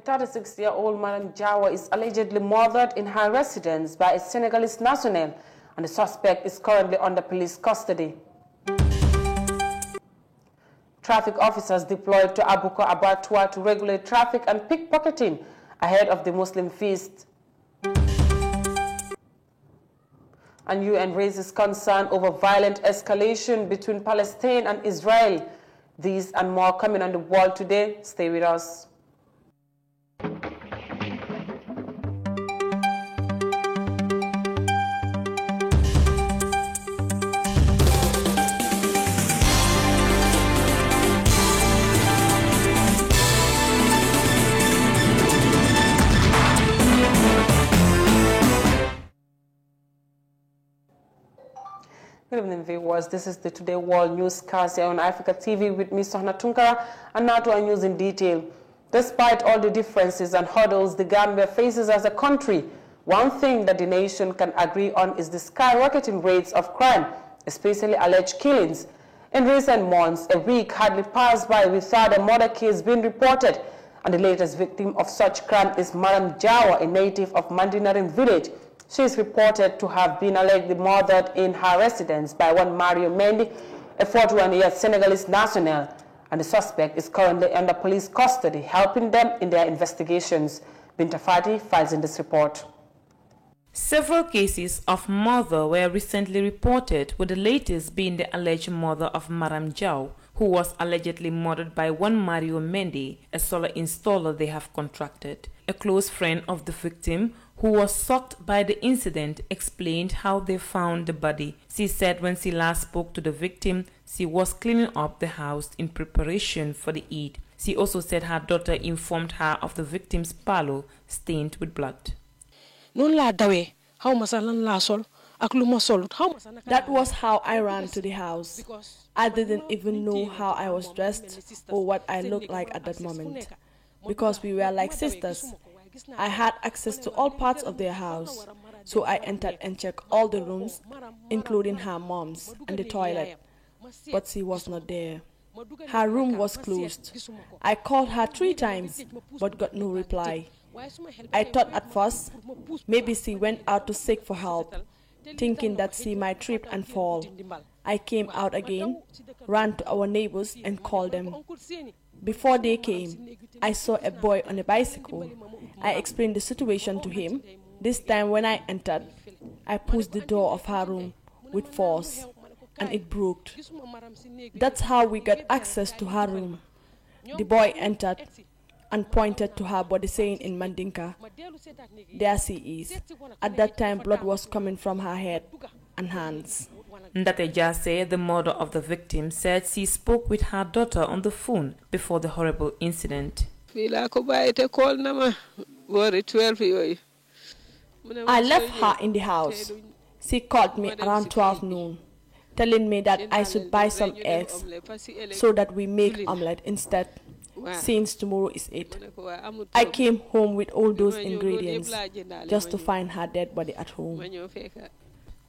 A 36-year-old Madam Jawa is allegedly murdered in her residence by a Senegalese national, and the suspect is currently under police custody. Traffic officers deployed to Abuko Abattoir to regulate traffic and pickpocketing ahead of the Muslim feast. And UN raises concern over violent escalation between Palestine and Israel. These and more coming on The World Today. Stay with us. Good evening, viewers. This is the Today World Newscast here on Africa TV with me, Sohna Tunkara, and now to our news in detail. Despite all the differences and hurdles the Gambia faces as a country, one thing that the nation can agree on is the skyrocketing rates of crime, especially alleged killings. In recent months, a week hardly passed by without a murder case being reported, and the latest victim of such crime is Madam Jawa, a native of Mandinarin village. She is reported to have been allegedly murdered in her residence by one Mario Mendy, a 41-year Senegalese national, and the suspect is currently under police custody, helping them in their investigations. Binta Fati files in this report. Several cases of murder were recently reported, with the latest being the alleged murder of Madam Jawa, who was allegedly murdered by one Mario Mendy, a solar installer they have contracted. A close friend of the victim, who was shocked by the incident, explained how they found the body. She said when she last spoke to the victim, she was cleaning up the house in preparation for the Eid. She also said her daughter informed her of the victim's palo stained with blood. That was how I ran to the house. I didn't even know how I was dressed or what I looked like at that moment, because we were like sisters. I had access to all parts of their house, so I entered and checked all the rooms, including her mom's and the toilet, but she was not there. Her room was closed. I called her 3 times, but got no reply. I thought at first, maybe she went out to seek for help, thinking that she might trip and fall. I came out again, ran to our neighbors and called them. Before they came, I saw a boy on a bicycle. I explained the situation to him. This time when I entered, I pushed the door of her room with force, and it broke. That's how we got access to her room. The boy entered and pointed to her body, saying in Mandinka, "There she is." At that time, blood was coming from her head and hands. Ndate Jase, the mother of the victim, said she spoke with her daughter on the phone before the horrible incident. I left her in the house. She called me around 12 noon, telling me that I should buy some eggs so that we make omelette instead, since tomorrow is Eid. I came home with all those ingredients just to find her dead body at home.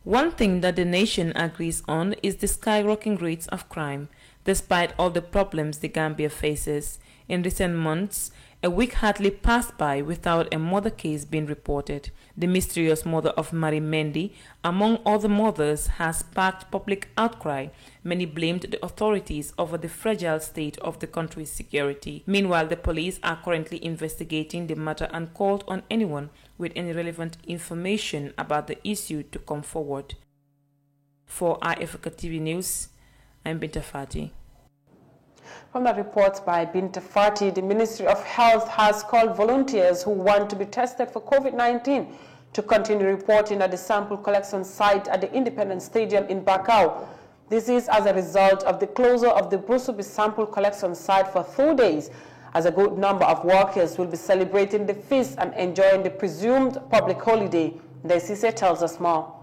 One thing that the nation agrees on is the skyrocketing rates of crime, despite all the problems the Gambia faces. In recent months, a week hardly passed by without a murder case being reported. The mysterious murder of Marie Mendy, among other murders, has sparked public outcry. Many blamed the authorities over the fragile state of the country's security. Meanwhile, the police are currently investigating the matter and called on anyone with any relevant information about the issue to come forward. For iAfrica TV News, I'm Binta Fati. From that report by Binta Fati, the Ministry of Health has called volunteers who want to be tested for COVID-19 to continue reporting at the sample collection site at the Independence Stadium in Bakau. This is as a result of the closure of the Brusubi sample collection site for 2 days, as a good number of workers will be celebrating the feast and enjoying the presumed public holiday. Desise tells us more.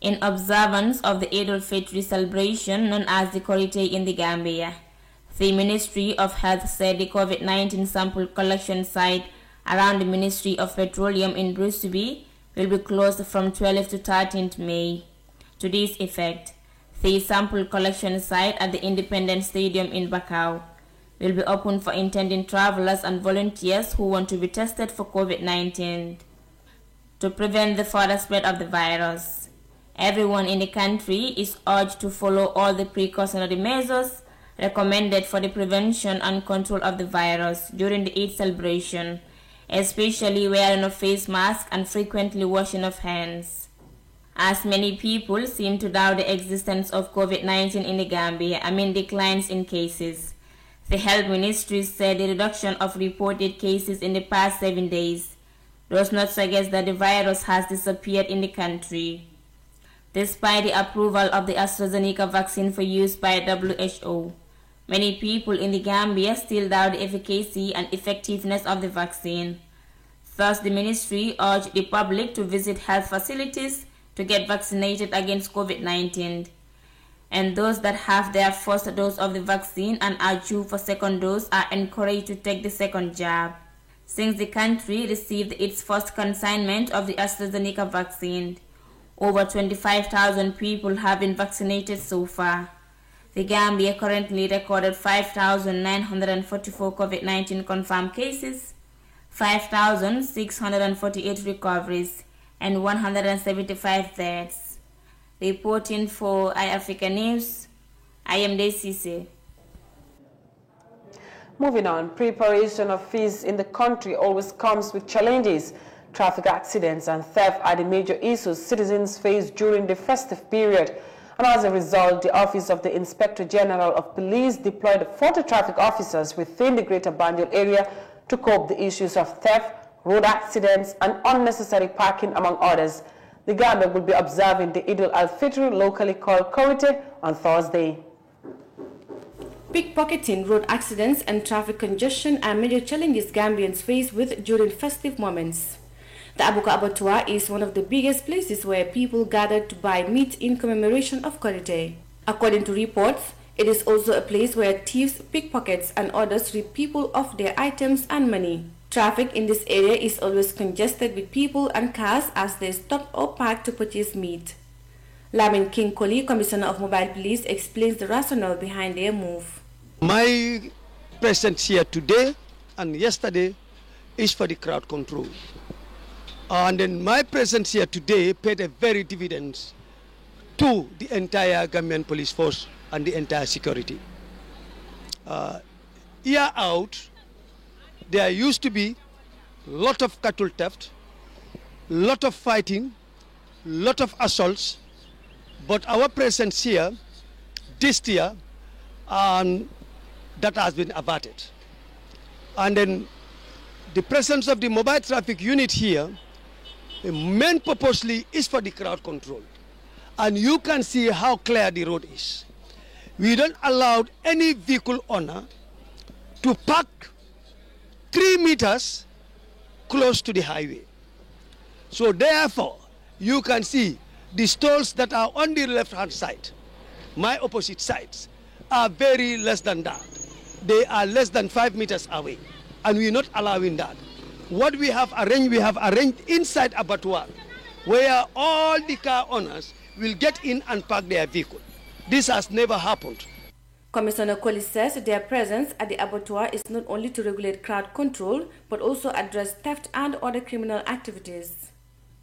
In observance of the Eid al-Fitr celebration known as the Korite in the Gambia, the Ministry of Health said the COVID-19 sample collection site around the Ministry of Petroleum in Brusubi will be closed from 12th to 13th May. To this effect, the sample collection site at the Independence Stadium in Bakau will be open for intending travelers and volunteers who want to be tested for COVID-19 to prevent the further spread of the virus. Everyone in the country is urged to follow all the precautionary measures recommended for the prevention and control of the virus during the Eid celebration, especially wearing of face masks and frequently washing of hands. As many people seem to doubt the existence of COVID-19 in the Gambia amid declines in cases, the Health Ministry said the reduction of reported cases in the past 7 days does not suggest that the virus has disappeared in the country. Despite the approval of the AstraZeneca vaccine for use by WHO, many people in the Gambia still doubt the efficacy and effectiveness of the vaccine. Thus, the ministry urged the public to visit health facilities to get vaccinated against COVID-19. And those that have their first dose of the vaccine and are due for second dose are encouraged to take the second jab. Since the country received its first consignment of the AstraZeneca vaccine, over 25,000 people have been vaccinated so far. The Gambia currently recorded 5,944 COVID-19 confirmed cases, 5,648 recoveries, and 175 deaths. Reporting for iAfrica News, I am Desise. Moving on, preparation of feasts in the country always comes with challenges. Traffic accidents and theft are the major issues citizens face during the festive period. And as a result, the Office of the Inspector General of Police deployed 40 traffic officers within the Greater Banjul area to cope the issues of theft, road accidents, and unnecessary parking, among others. The Gambia will be observing the Eid al-Fitr, locally called Korite, on Thursday. Pickpocketing, road accidents, and traffic congestion are major challenges Gambians face with during festive moments. The Abuka Abattoir is one of the biggest places where people gather to buy meat in commemoration of Korite. According to reports, it is also a place where thieves, pickpockets, and others rip people of their items and money. Traffic in this area is always congested with people and cars as they stop or park to purchase meat. Lamin King Koli, Commissioner of Mobile Police, explains the rationale behind their move. My presence here today and yesterday is for the crowd control. And then my presence here today paid a very dividends to the entire Gambian police force and the entire security. Year out, there used to be a lot of cattle theft, lot of fighting, lot of assaults, but our presence here this year, that has been averted. And then the presence of the mobile traffic unit here, the main purposely is for the crowd control. And you can see how clear the road is. We don't allow any vehicle owner to park 3 meters close to the highway. So therefore, you can see the stalls that are on the left-hand side, my opposite sides, are very less than that. They are less than 5 meters away, and we're not allowing that. What we have arranged inside abattoir, where all the car owners will get in and park their vehicle. This has never happened. Commissioner Koli says their presence at the abattoir is not only to regulate crowd control, but also address theft and other criminal activities.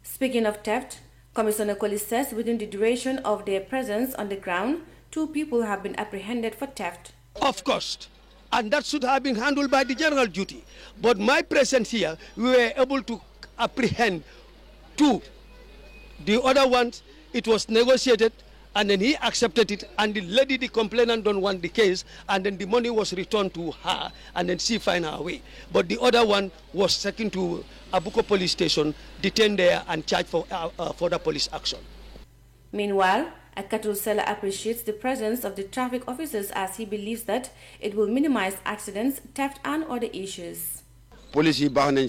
Speaking of theft, Commissioner Koli says within the duration of their presence on the ground, 2 people have been apprehended for theft. Of course, and that should have been handled by the general duty. But my presence here, we were able to apprehend 2. The other ones, it was negotiated, and then he accepted it, and the lady, the complainant, don't want the case, and then the money was returned to her, and then she find her way. But the other one was taken to Abuko police station, detained there, and charged for further police action. Meanwhile, a cattle seller appreciates the presence of the traffic officers as he believes that it will minimize accidents, theft, and other issues. Police yi baax nañ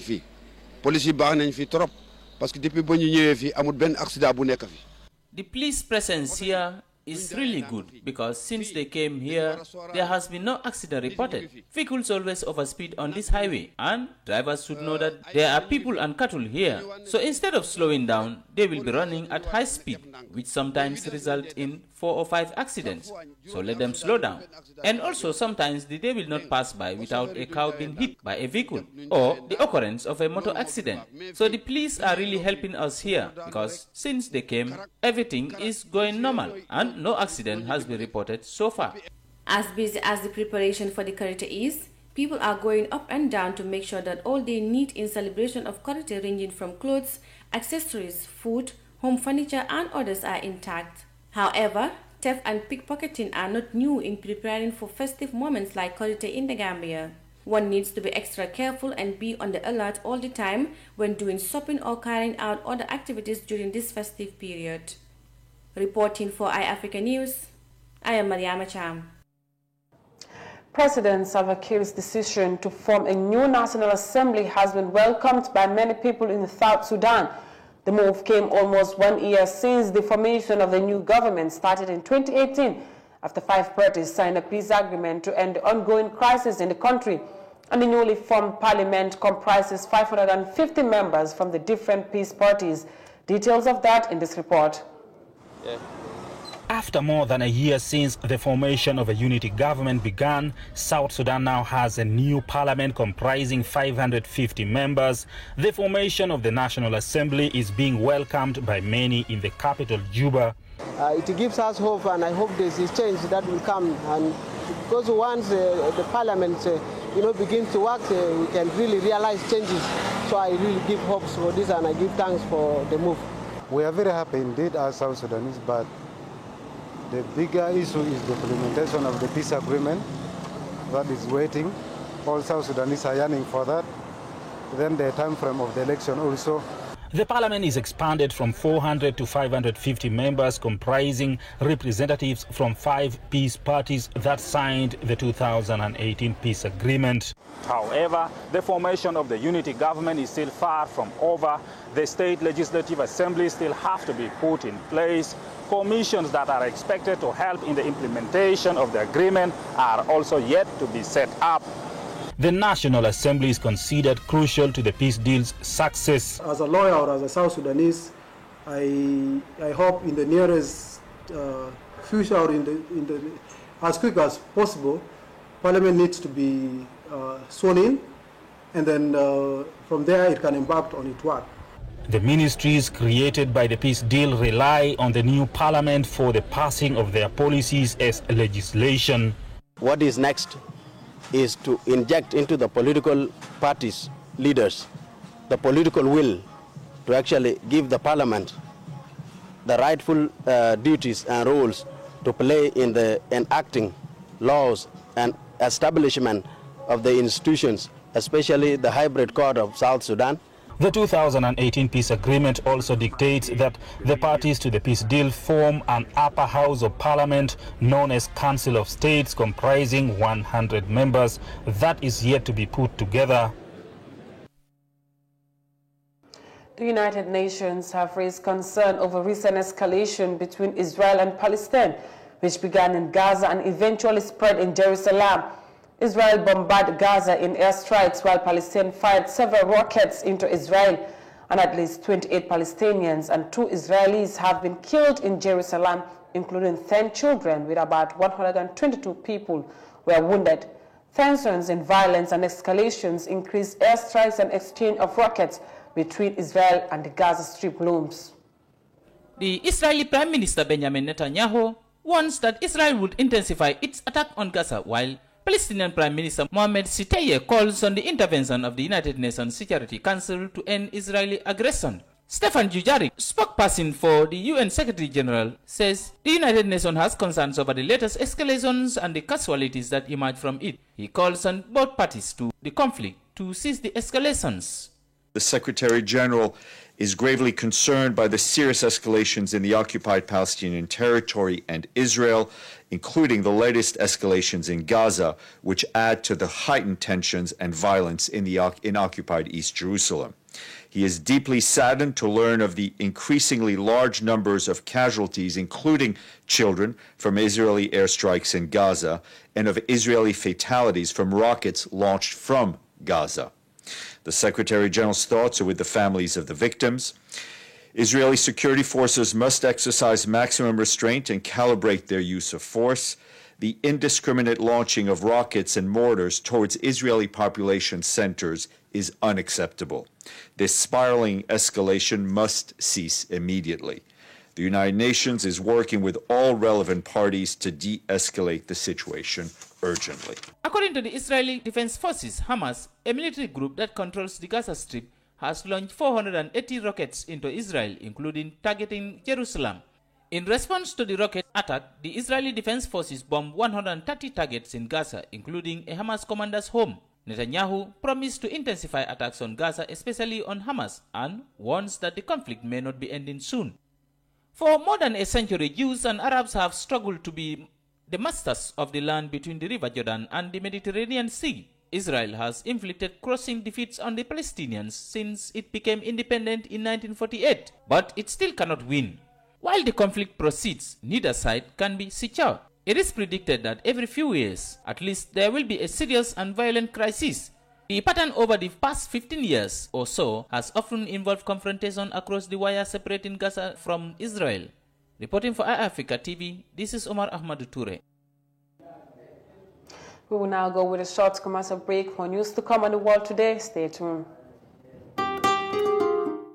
fi trop parce que depuis ba ñu ñëwé fi amul ben accident bu nekk fi. The police presence here is really good because since they came here, there has been no accident reported. Vehicles always overspeed on this highway, and drivers should know that there are people and cattle here. So instead of slowing down, they will be running at high speed, which sometimes results in 4 or 5 accidents, so let them slow down. And also sometimes the day will not pass by without a cow being hit by a vehicle or the occurrence of a motor accident. So the police are really helping us here because since they came, everything is going normal and no accident has been reported so far. As busy as the preparation for the Korité is, people are going up and down to make sure that all they need in celebration of Korité, ranging from clothes, accessories, food, home furniture and others, are intact. However, theft and pickpocketing are not new in preparing for festive moments like Korité in the Gambia. One needs to be extra careful and be on the alert all the time when doing shopping or carrying out other activities during this festive period. Reporting for iAfrica News, I am Mariama Cham. President Salva Kiir's decision to form a new National Assembly has been welcomed by many people in South Sudan. The move came almost 1 year since the formation of the new government started in 2018, after 5 parties signed a peace agreement to end the ongoing crisis in the country. And the newly formed parliament comprises 550 members from the different peace parties. Details of that in this report. After more than a year since the formation of a unity government began, South Sudan now has a new parliament comprising 550 members. The formation of the National Assembly is being welcomed by many in the capital, Juba. It gives us hope, and I hope there's a change that will come. And because once the parliament begins to work, we can really realize changes. So I really give hopes for this, and I give thanks for the move. We are very happy indeed as South Sudanese, but the bigger issue is the implementation of the peace agreement that is waiting. All South Sudanese are yearning for that. Then the time frame of the election also. The parliament is expanded from 400 to 550 members, comprising representatives from 5 peace parties that signed the 2018 peace agreement. However, the formation of the unity government is still far from over. The state legislative assemblies still have to be put in place. Commissions that are expected to help in the implementation of the agreement are also yet to be set up. The National Assembly is considered crucial to the peace deal's success. As a lawyer or as a South Sudanese, I hope in the nearest future or as quick as possible, Parliament needs to be sworn in, and then from there it can embark on its work. The ministries created by the peace deal rely on the new parliament for the passing of their policies as legislation. What is next is to inject into the political parties' leaders the political will to actually give the parliament the rightful duties and roles to play in the enacting laws and establishment of the institutions, especially the hybrid court of South Sudan. The 2018 peace agreement also dictates that the parties to the peace deal form an upper house of parliament known as Council of States, comprising 100 members. That is yet to be put together. The United Nations have raised concern over recent escalation between Israel and Palestine, which began in Gaza and eventually spread in Jerusalem. Israel bombarded Gaza in airstrikes while Palestine fired several rockets into Israel, and at least 28 Palestinians and 2 Israelis have been killed in Jerusalem, including 10 children, with about 122 people were wounded. Tensions in violence and escalations increased airstrikes and exchange of rockets between Israel and the Gaza Strip looms. The Israeli Prime Minister Benjamin Netanyahu warns that Israel would intensify its attack on Gaza, while Palestinian Prime Minister Mohammed Shtayyeh calls on the intervention of the United Nations Security Council to end Israeli aggression. Stefan Dujarric, spokesperson for the UN Secretary General, says the United Nations has concerns over the latest escalations and the casualties that emerge from it. He calls on both parties to the conflict to cease the escalations. The Secretary General is gravely concerned by the serious escalations in the occupied Palestinian territory and Israel, including the latest escalations in Gaza, which add to the heightened tensions and violence in occupied East Jerusalem. He is deeply saddened to learn of the increasingly large numbers of casualties, including children, from Israeli airstrikes in Gaza, and of Israeli fatalities from rockets launched from Gaza. The Secretary General's thoughts are with the families of the victims. Israeli security forces must exercise maximum restraint and calibrate their use of force. The indiscriminate launching of rockets and mortars towards Israeli population centers is unacceptable. This spiraling escalation must cease immediately. The United Nations is working with all relevant parties to de-escalate the situation urgently. According to the Israeli Defense Forces, Hamas, a military group that controls the Gaza Strip, has launched 480 rockets into Israel, including targeting Jerusalem. In response to the rocket attack, the Israeli Defense Forces bombed 130 targets in Gaza, including a Hamas commander's home. Netanyahu promised to intensify attacks on Gaza, especially on Hamas, and warns that the conflict may not be ending soon. For more than a century, Jews and Arabs have struggled to be the masters of the land between the River Jordan and the Mediterranean Sea. Israel has inflicted crushing defeats on the Palestinians since it became independent in 1948, but it still cannot win. While the conflict proceeds, neither side can be secure. It is predicted that every few years, at least, there will be a serious and violent crisis. The pattern over the past 15 years or so has often involved confrontation across the wire separating Gaza from Israel. Reporting for iAfrica TV, this is Omar Ahmadu Toure. We will now go with a short commercial break. For news to come on the world today, stay tuned.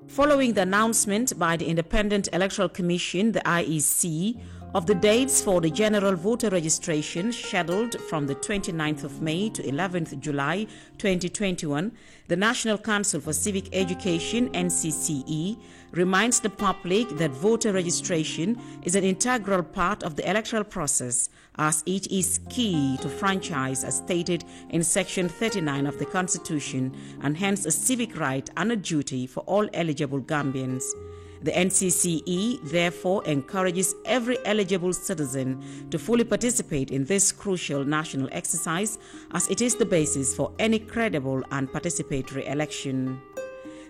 Following the announcement by the Independent Electoral Commission, the IEC, of the dates for the general voter registration scheduled from the 29th of May to 11th July 2021, the National Council for Civic Education, NCCE, reminds the public that voter registration is an integral part of the electoral process, as it is key to franchise as stated in Section 39 of the Constitution, and hence a civic right and a duty for all eligible Gambians. The NCCE therefore encourages every eligible citizen to fully participate in this crucial national exercise, as it is the basis for any credible and participatory election.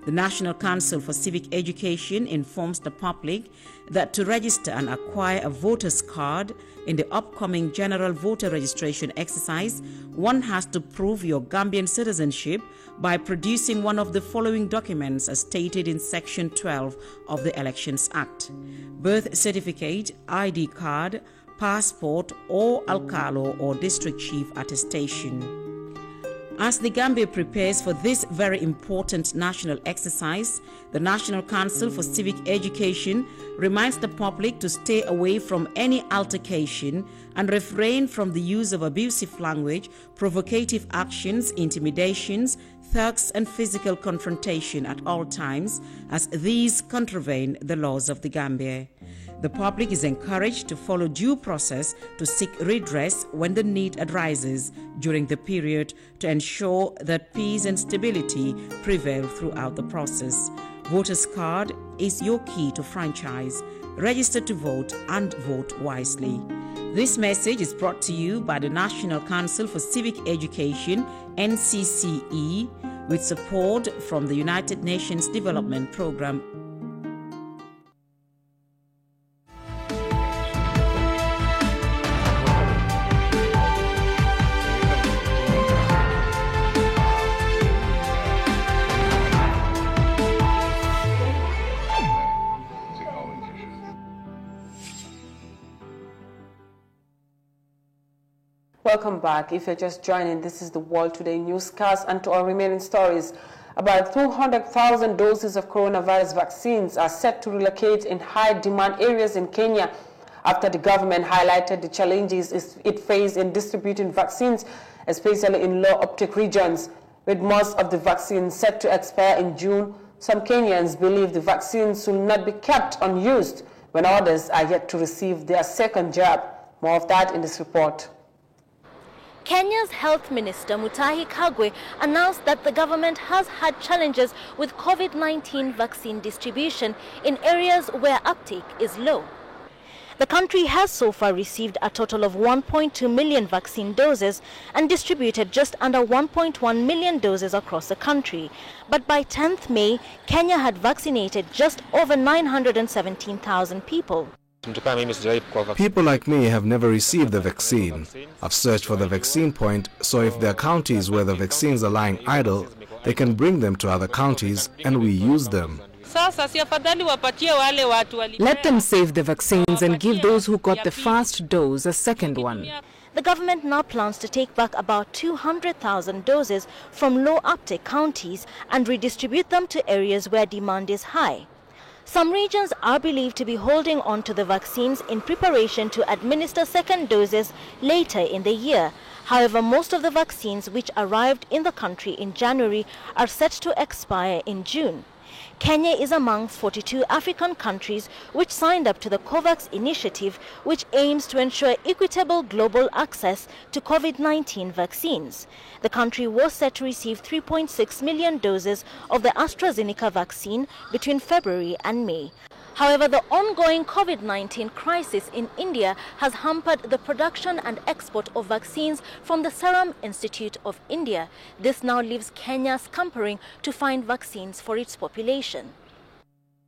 The National Council for Civic Education informs the public that to register and acquire a voter's card in the upcoming general voter registration exercise, one has to prove your Gambian citizenship by producing one of the following documents as stated in Section 12 of the Elections Act: birth certificate, ID card, passport, or alcalo or district chief attestation. As the Gambia prepares for this very important national exercise, the National Council for Civic Education reminds the public to stay away from any altercation and refrain from the use of abusive language, provocative actions, intimidations, thugs, and physical confrontation at all times, as these contravene the laws of the Gambia. The public is encouraged to follow due process to seek redress when the need arises during the period to ensure that peace and stability prevail throughout the process. Voter's card is your key to franchise. Register to vote and vote wisely. This message is brought to you by the National Council for Civic Education, NCCE, with support from the United Nations Development Programme. Welcome back. If you're just joining, this is the World Today newscast, and to our remaining stories. About 200,000 doses of coronavirus vaccines are set to relocate in high-demand areas in Kenya after the government highlighted the challenges it faced in distributing vaccines, especially in low-uptake regions. With most of the vaccines set to expire in June, some Kenyans believe the vaccines will not be kept unused when others are yet to receive their second jab. More of that in this report. Kenya's Health Minister Mutahi Kagwe announced that the government has had challenges with COVID-19 vaccine distribution in areas where uptake is low. The country has so far received a total of 1.2 million vaccine doses and distributed just under 1.1 million doses across the country. But by 10th May, Kenya had vaccinated just over 917,000 people. People like me have never received the vaccine. I've searched for the vaccine point, so if there are counties where the vaccines are lying idle, they can bring them to other counties and we use them. Let them save the vaccines and give those who got the first dose a second one. The government now plans to take back about 200,000 doses from low uptake counties and redistribute them to areas where demand is high. Some regions are believed to be holding on to the vaccines in preparation to administer second doses later in the year. However, most of the vaccines which arrived in the country in January are set to expire in June. Kenya is among 42 African countries which signed up to the COVAX initiative, which aims to ensure equitable global access to COVID-19 vaccines. The country was set to receive 3.6 million doses of the AstraZeneca vaccine between February and May. However, the ongoing COVID-19 crisis in India has hampered the production and export of vaccines from the Serum Institute of India. This now leaves Kenya scampering to find vaccines for its population.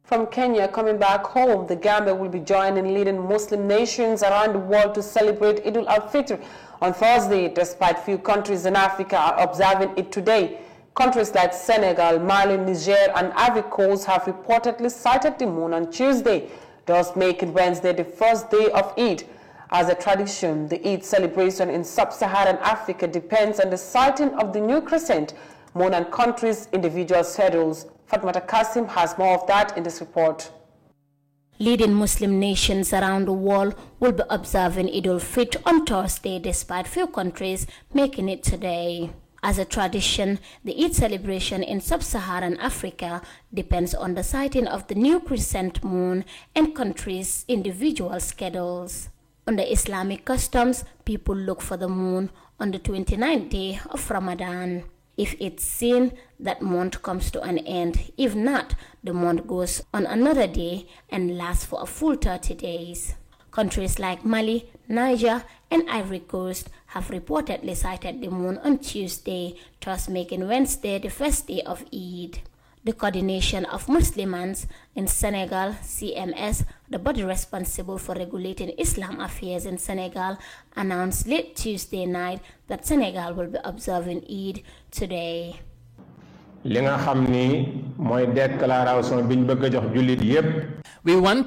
From Kenya, coming back home, the Gambia will be joining leading Muslim nations around the world to celebrate Eid al-Fitr on Thursday, despite few countries in Africa are observing it today. Countries like Senegal, Mali, Niger, and Ivory Coast have reportedly sighted the moon on Tuesday, thus making Wednesday the first day of Eid. As a tradition, the Eid celebration in sub-Saharan Africa depends on the sighting of the new crescent moon and countries' individual schedules. Fatmata Kasim has more of that in this report. Leading Muslim nations around the world will be observing Eid al-Fitr on Thursday, despite few countries making it today. As a tradition, the Eid celebration in sub-Saharan Africa depends on the sighting of the new crescent moon and countries' individual schedules. Under Islamic customs, people look for the moon on the 29th day of Ramadan. If it's seen, that month comes to an end. If not, the month goes on another day and lasts for a full 30 days. Countries like Mali, Niger, and Ivory Coast have reportedly sighted the moon on Tuesday, thus making Wednesday the first day of Eid. The coordination of Muslimans in Senegal, CMS, the body responsible for regulating Islam affairs in Senegal, announced late Tuesday night that Senegal will be observing Eid today. We want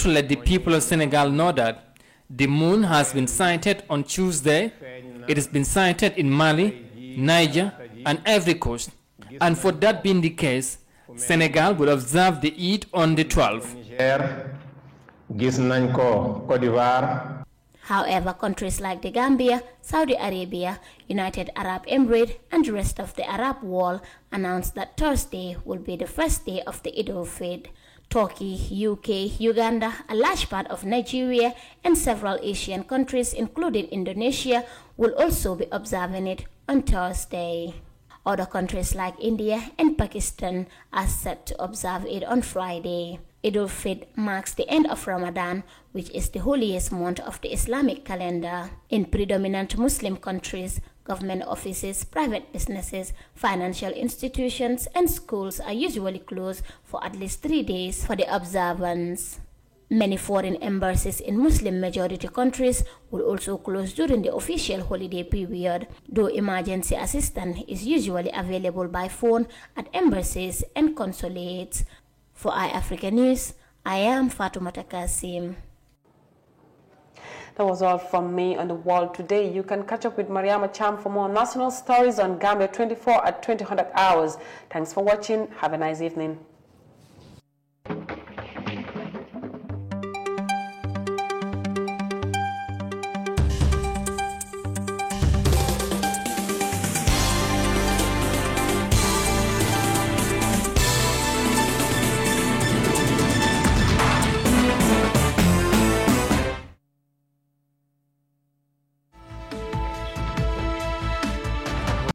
to let the people of Senegal know that the moon has been sighted on Tuesday. It has been sighted in Mali, Niger, and Ivory Coast. And for that being the case, Senegal will observe the Eid on the 12th. However, countries like the Gambia, Saudi Arabia, United Arab Emirates, and the rest of the Arab world announced that Thursday will be the first day of the Eid al-Fitr. Turkey, UK, Uganda, a large part of Nigeria, and several Asian countries, including Indonesia, will also be observing it on Thursday. Other countries like India and Pakistan are set to observe it on Friday. Eid al-Fitr marks the end of Ramadan, which is the holiest month of the Islamic calendar. In predominant Muslim countries, government offices, private businesses, financial institutions, and schools are usually closed for at least 3 days for the observance. Many foreign embassies in Muslim-majority countries will also close during the official holiday period, though emergency assistance is usually available by phone at embassies and consulates. For iAfrica News, I am Fatoumata Kasim. That was all from me on the world today. You can catch up with Mariama Cham for more national stories on Gambia 24 at 2000 hours. Thanks for watching. Have a nice evening.